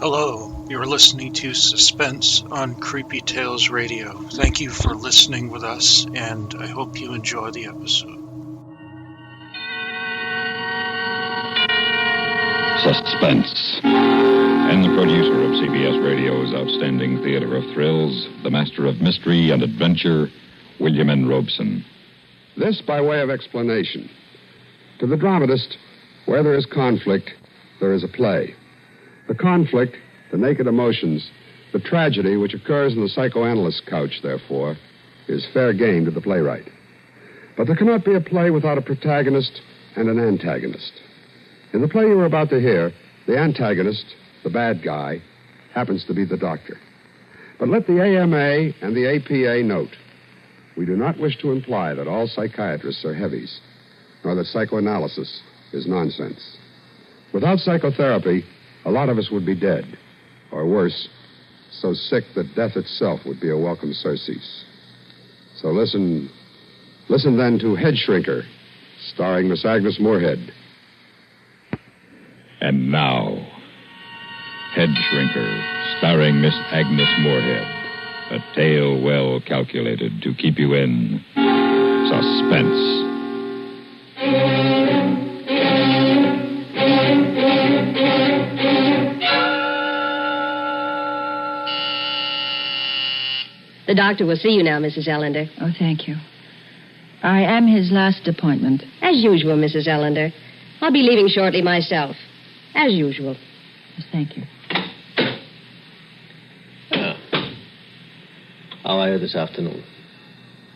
Hello, you're listening to Suspense on Creepy Tales Radio. Thank you for listening with us, and I hope you enjoy the episode. Suspense. And the producer of CBS Radio's outstanding theater of thrills, the master of mystery and adventure, William N. Robeson. This by way of explanation. To the dramatist, where there is conflict, there is a play. The conflict, the naked emotions, the tragedy which occurs in the psychoanalyst's couch, therefore, is fair game to the playwright. But there cannot be a play without a protagonist and an antagonist. In the play you are about to hear, the antagonist, the bad guy, happens to be the doctor. But let the AMA and the APA note, we do not wish to imply that all psychiatrists are heavies, nor that psychoanalysis is nonsense. Without psychotherapy, a lot of us would be dead, or worse, so sick that death itself would be a welcome surcease. So listen then to Headshrinker, starring Miss Agnes Moorehead. And now, Headshrinker, starring Miss Agnes Moorehead. A tale well calculated to keep you in suspense. The doctor will see you now, Mrs. Ellender. Oh, thank you. I am his last appointment. As usual, Mrs. Ellender. I'll be leaving shortly myself. As usual. Yes, thank you. How are you this afternoon?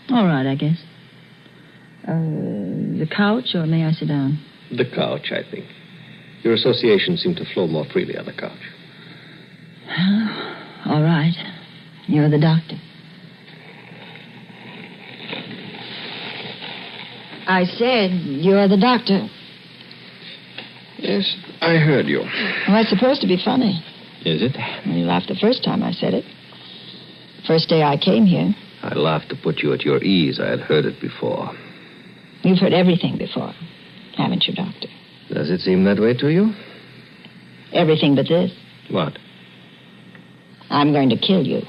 All right, I guess. The couch, or may I sit down? The couch, I think. Your associations seem to flow more freely on the couch. All right. You're the doctor. I said you're the doctor. Yes, I heard you. Well, that's supposed to be funny. Is it? Well, you laughed the first time I said it. First day I came here. I laughed to put you at your ease. I had heard it before. You've heard everything before, haven't you, Doctor? Does it seem that way to you? Everything but this. What? I'm going to kill you.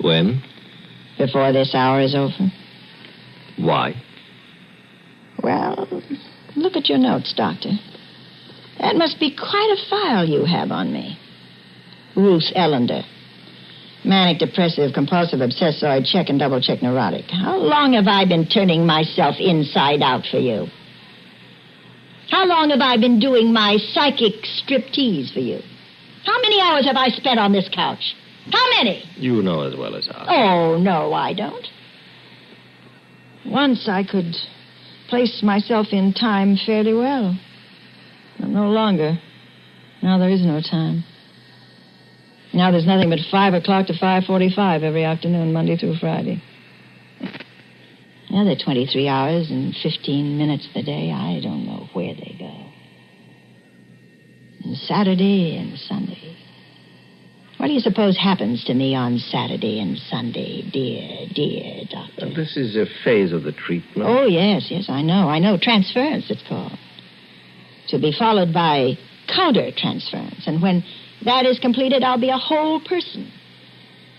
When? Before this hour is over. Why? Well, look at your notes, Doctor. That must be quite a file you have on me. Ruth Ellender. Manic, depressive, compulsive, obsessoid, check and double check neurotic. How long have I been turning myself inside out for you? How long have I been doing my psychic striptease for you? How many hours have I spent on this couch? How many? You know as well as I. Oh, no, I don't. Once I could place myself in time fairly well. But no longer. Now there is no time. Now there's nothing but 5 o'clock to 5:45 every afternoon, Monday through Friday. The other 23 hours and 15 minutes of the day, I don't know where they go. And Saturday and Sunday. What do you suppose happens to me on Saturday and Sunday, dear doctor? This is a phase of the treatment. Oh, yes, I know. Transference, it's called. To be followed by counter-transference. And when that is completed, I'll be a whole person.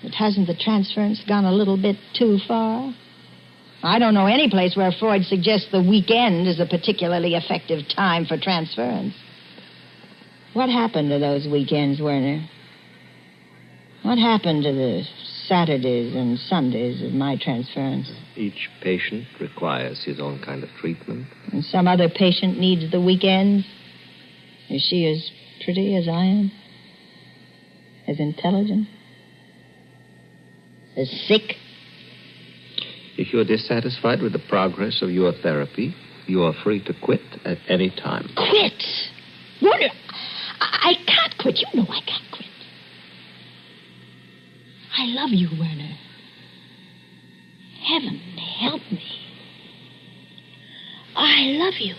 But hasn't the transference gone a little bit too far? I don't know any place where Freud suggests the weekend is a particularly effective time for transference. What happened to those weekends, Werner? What happened to the Saturdays and Sundays of my transference? Each patient requires his own kind of treatment. And some other patient needs the weekends? Is she as pretty as I am? As intelligent? As sick? If you're dissatisfied with the progress of your therapy, you are free to quit at any time. Quit? Werner, I can't quit. You know I can't quit. I love you, Werner. Heaven help me. I love you.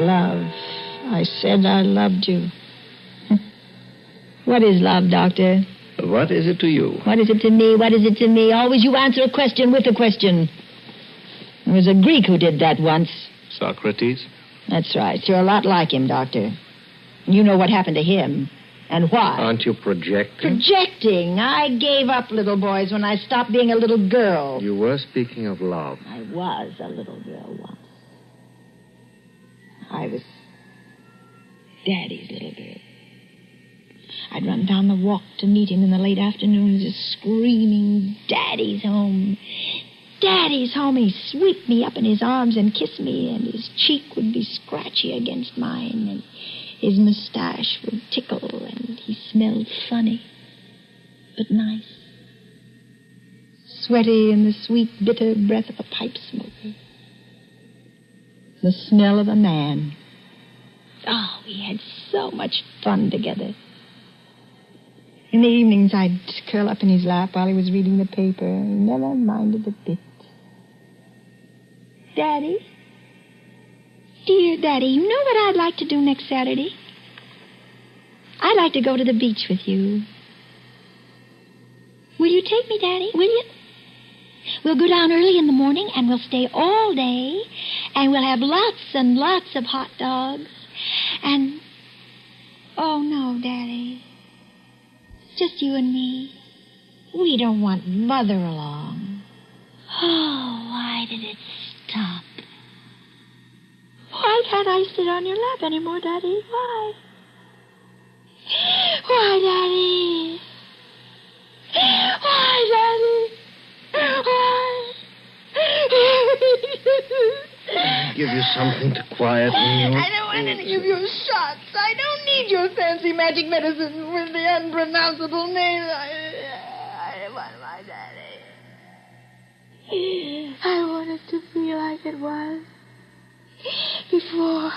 Love. I said I loved you. What is love, Doctor? What is it to you? What is it to me? What is it to me? Always you answer a question with a question. There was a Greek who did that once. Socrates? That's right. You're a lot like him, Doctor. You know what happened to him. And why? Aren't you projecting? Projecting? I gave up, little boys, when I stopped being a little girl. You were speaking of love. I was a little girl once. I was Daddy's little girl. I'd run down the walk to meet him in the late afternoons, just screaming, Daddy's home. Daddy's home. He'd sweep me up in his arms and kiss me, and his cheek would be scratchy against mine, and his mustache would tickle, and he smelled funny, but nice. Sweaty in the sweet, bitter breath of a pipe smoker. The smell of a man. Oh, we had so much fun together. In the evenings, I'd curl up in his lap while he was reading the paper. He never minded a bit. Daddy? Dear Daddy, you know what I'd like to do next Saturday? I'd like to go to the beach with you. Will you take me, Daddy? Will you? We'll go down early in the morning, and we'll stay all day, and we'll have lots and lots of hot dogs. And... oh, no, Daddy. Just you and me. We don't want Mother along. Oh, why did it stop? Why can't I sit on your lap anymore, Daddy? Why? Why, Daddy? Why, Daddy? Why? Give you something to quieten you. I don't want to give you shots. I don't need your fancy magic medicine with the unpronounceable name. I want my Daddy. I want it to be like it was before.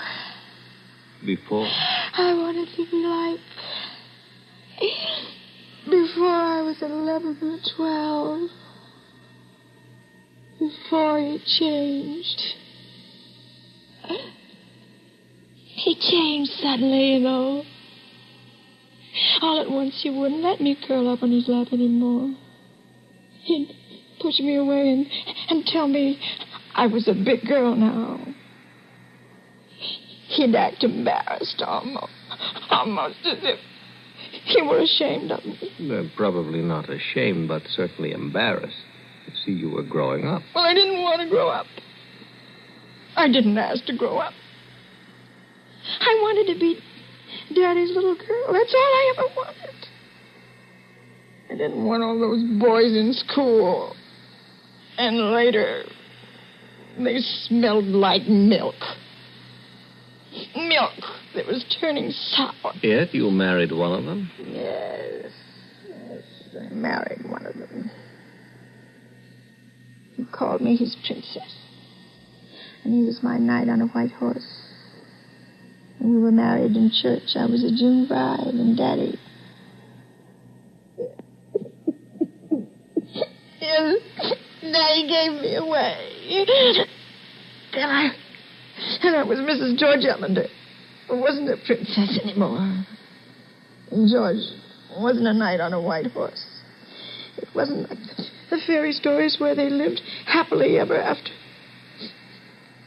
Before? I want it to be like before I was 11 or 12. Before he changed. He changed suddenly, you know. All at once, he wouldn't let me curl up on his lap anymore. He'd push me away and tell me I was a big girl now. He'd act embarrassed almost as if he were ashamed of me. Probably not ashamed, but certainly embarrassed. You see, you were growing up. Well, I didn't want to grow up. I didn't ask to grow up. I wanted to be Daddy's little girl. That's all I ever wanted. I didn't want all those boys in school. And later, they smelled like milk. Milk that was turning sour. Yet you married one of them? Yes, I married one of them. He called me his princess. And he was my knight on a white horse. And we were married in church. I was a June bride, and Daddy... yes, Daddy gave me away. And I was Mrs. George Ellender. I wasn't a princess anymore. And George wasn't a knight on a white horse. It wasn't like the fairy stories where they lived happily ever after.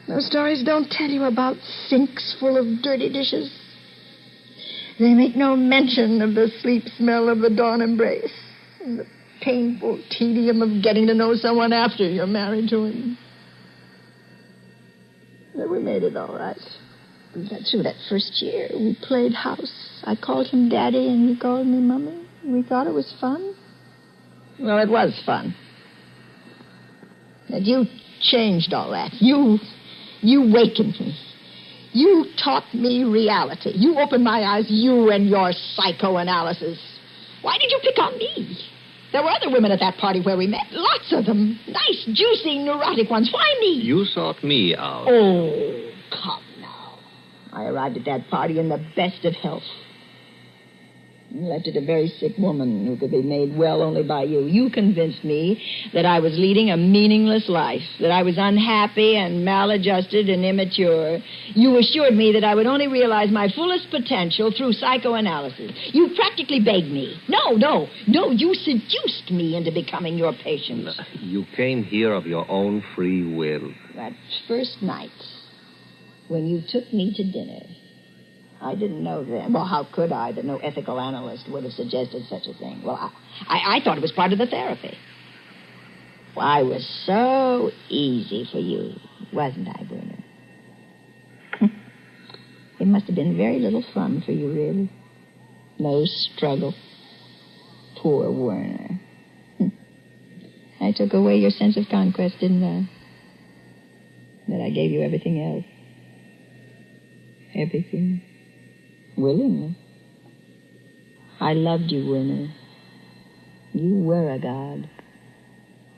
Those stories don't tell you about sinks full of dirty dishes. They make no mention of the sleep smell of the dawn embrace and the painful tedium of getting to know someone after you're married to him. But we made it all right. We got through that first year. We played house. I called him Daddy, and he called me Mummy. We thought it was fun. Well, it was fun. And you changed all that. You wakened me. You taught me reality. You opened my eyes, you and your psychoanalysis. Why did you pick on me? There were other women at that party where we met. Lots of them. Nice, juicy, neurotic ones. Why me? You sought me out. Oh, come now. I arrived at that party in the best of health. Left it a very sick woman who could be made well only by you. You convinced me that I was leading a meaningless life, that I was unhappy and maladjusted and immature. You assured me that I would only realize my fullest potential through psychoanalysis. You practically begged me. No, you seduced me into becoming your patient. You came here of your own free will. That first night, when you took me to dinner, I didn't know then. Well, how could I that no ethical analyst would have suggested such a thing? Well, I thought it was part of the therapy. Well, I was so easy for you, wasn't I, Werner? It must have been very little fun for you, really. No struggle. Poor Werner. I took away your sense of conquest, didn't I? But I gave you everything else. Everything. Willingly. I loved you, Werner. You were a god.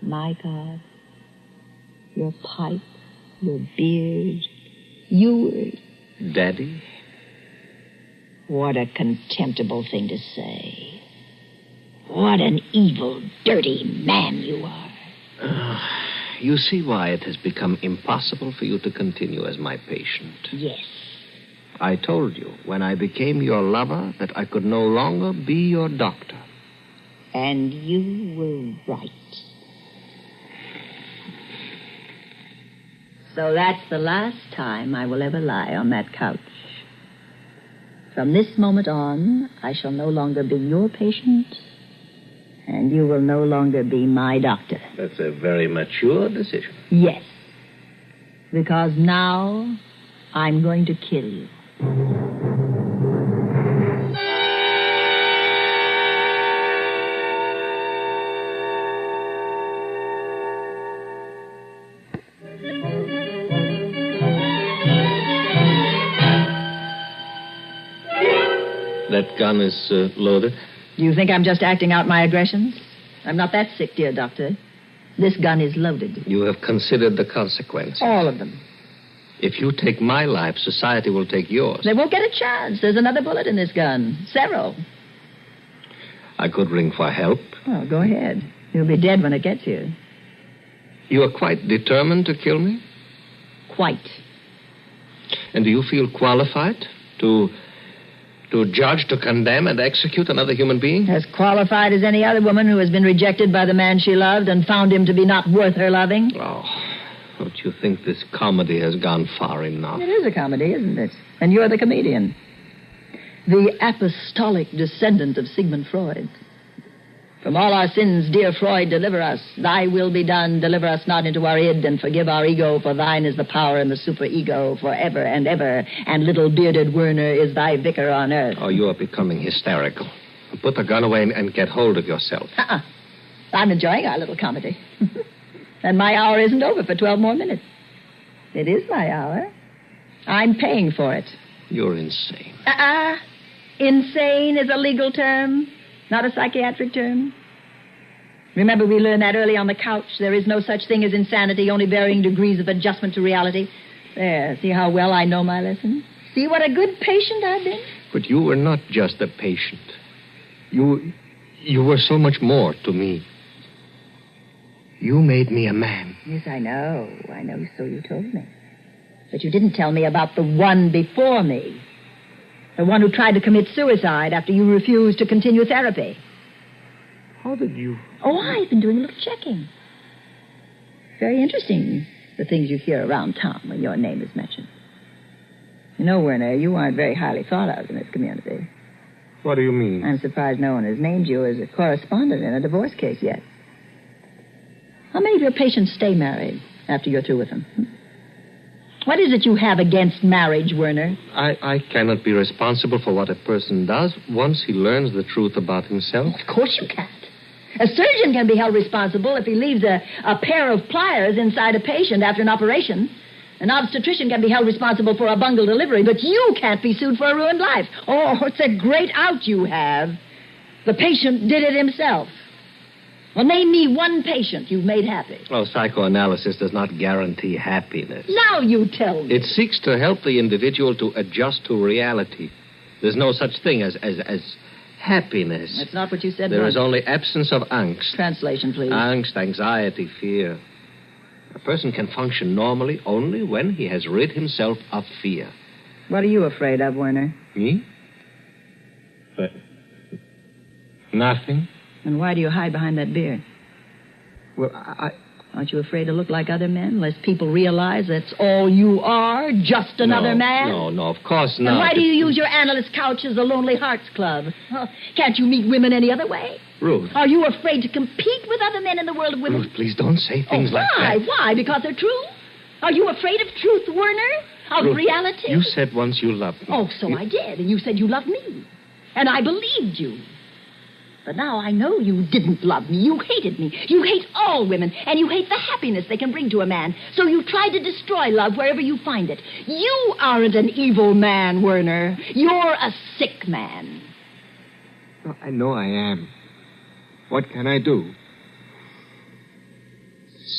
My god. Your pipe, your beard. You were... Daddy? What a contemptible thing to say. What an evil, dirty man you are. You see why it has become impossible for you to continue as my patient. Yes. I told you, when I became your lover, that I could no longer be your doctor. And you were right. So that's the last time I will ever lie on that couch. From this moment on, I shall no longer be your patient, and you will no longer be my doctor. That's a very mature decision. Yes. Because now I'm going to kill you. That gun is loaded? You think I'm just acting out my aggressions? I'm not that sick, dear doctor. This gun is loaded. You have considered the consequences. All of them. If you take my life, society will take yours. They won't get a chance. There's another bullet in this gun. Several. I could ring for help. Oh, go ahead. You'll be dead when it gets here. You are quite determined to kill me? Quite. And do you feel qualified to judge, to condemn, and execute another human being? As qualified as any other woman who has been rejected by the man she loved and found him to be not worth her loving. Oh, don't you think this comedy has gone far enough? It is a comedy, isn't it? And you're the comedian. The apostolic descendant of Sigmund Freud. From all our sins, dear Freud, deliver us. Thy will be done. Deliver us not into our id, and forgive our ego, for thine is the power and the superego forever and ever. And little bearded Werner is thy vicar on earth. Oh, you are becoming hysterical. Put the gun away and get hold of yourself. I'm enjoying our little comedy. And my hour isn't over for 12 more minutes. It is my hour. I'm paying for it. You're insane. Insane is a legal term, not a psychiatric term. Remember, we learned that early on the couch. There is no such thing as insanity, only varying degrees of adjustment to reality. There, see how well I know my lesson? See what a good patient I've been? But you were not just a patient. You were so much more to me. You made me a man. Yes, I know, so you told me. But you didn't tell me about the one before me. The one who tried to commit suicide after you refused to continue therapy. How did you... Oh, I've been doing a little checking. Very interesting, the things you hear around town when your name is mentioned. You know, Werner, you aren't very highly thought of in this community. What do you mean? I'm surprised no one has named you as a correspondent in a divorce case yet. How many of your patients stay married after you're through with them? What is it you have against marriage, Werner? I cannot be responsible for what a person does once he learns the truth about himself. Of course you can't. A surgeon can be held responsible if he leaves a pair of pliers inside a patient after an operation. An obstetrician can be held responsible for a bungled delivery, but you can't be sued for a ruined life. Oh, it's a great out you have. The patient did it himself. Well, name me one patient you've made happy. Oh, psychoanalysis does not guarantee happiness. Now you tell me. It seeks to help the individual to adjust to reality. There's no such thing as happiness. That's not what you said. There once. is only absence of angst. Translation, please. Angst, anxiety, fear. A person can function normally only when he has rid himself of fear. What are you afraid of, Werner? Me? Nothing. And why do you hide behind that beard? Well, Aren't you afraid to look like other men, lest people realize that's all you are, just another man? No, of course not. And why do you use your analyst couch as the Lonely Hearts Club? Can't you meet women any other way? Ruth. Are you afraid to compete with other men in the world of women? Ruth, please don't say things like that. Why? Because they're true? Are you afraid of truth, Werner? Of Ruth, reality? You said once you loved me. Oh, so I did. And you said you loved me. And I believed you. But now I know you didn't love me. You hated me. You hate all women. And you hate the happiness they can bring to a man. So you try to destroy love wherever you find it. You aren't an evil man, Werner. You're a sick man. I know I am. What can I do?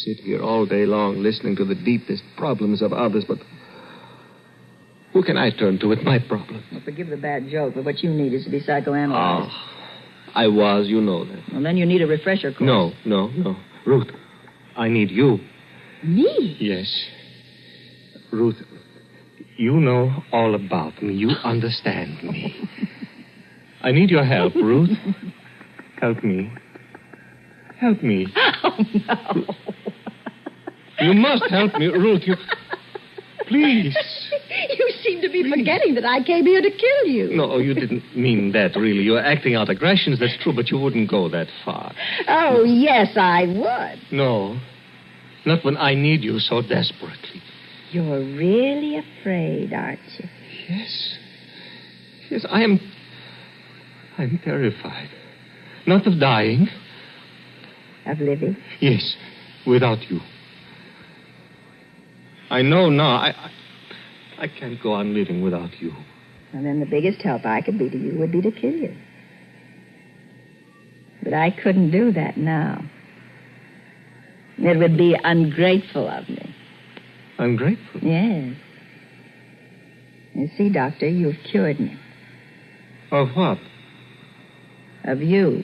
Sit here all day long listening to the deepest problems of others, but who can I turn to with my problem? Well, forgive the bad joke, but what you need is to be psychoanalyzed. Oh, I was, you know that. Well, then you need a refresher course. No. Ruth, I need you. Me? Yes. Ruth, you know all about me. You understand me. I need your help, Ruth. Help me. Help me. Oh, no. You must help me, Ruth. Please. You seem to be forgetting that I came here to kill you. No, you didn't mean that, really. You're acting out aggressions, that's true, but you wouldn't go that far. Oh, yes, I would. No. Not when I need you so desperately. You're really afraid, aren't you? Yes. Yes, I'm terrified. Not of dying. Of living? Yes, without you. I know now. I can't go on living without you. And then the biggest help I could be to you would be to kill you. But I couldn't do that now. It would be ungrateful of me. Ungrateful? Yes. You see, Doctor, you've cured me. Of what? Of you.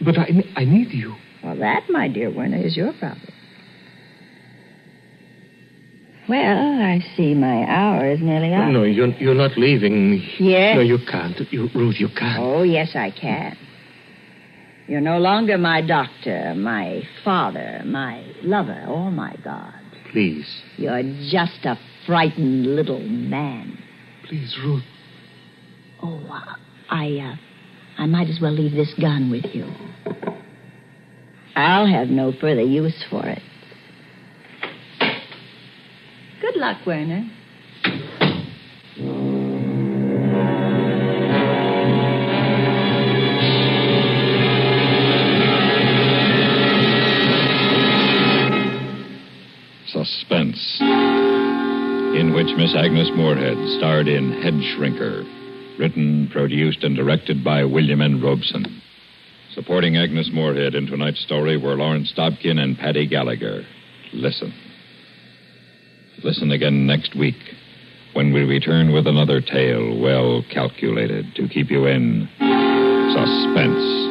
But I need you. Well, that, my dear Werner, is your problem. Well, I see my hour is nearly up. No, you're not leaving me. Yes. No, you can't. Ruth, you can't. Oh, yes, I can. You're no longer my doctor, my father, my lover, or my God. Please. You're just a frightened little man. Please, Ruth. Oh, I might as well leave this gun with you. I'll have no further use for it. Good luck, Werner. Suspense, in which Miss Agnes Moorehead starred in Headshrinker, written, produced, and directed by William N. Robeson. Supporting Agnes Moorehead in tonight's story were Lawrence Dobkin and Paddy Gallagher. Listen. Listen again next week when we return with another tale well calculated to keep you in suspense.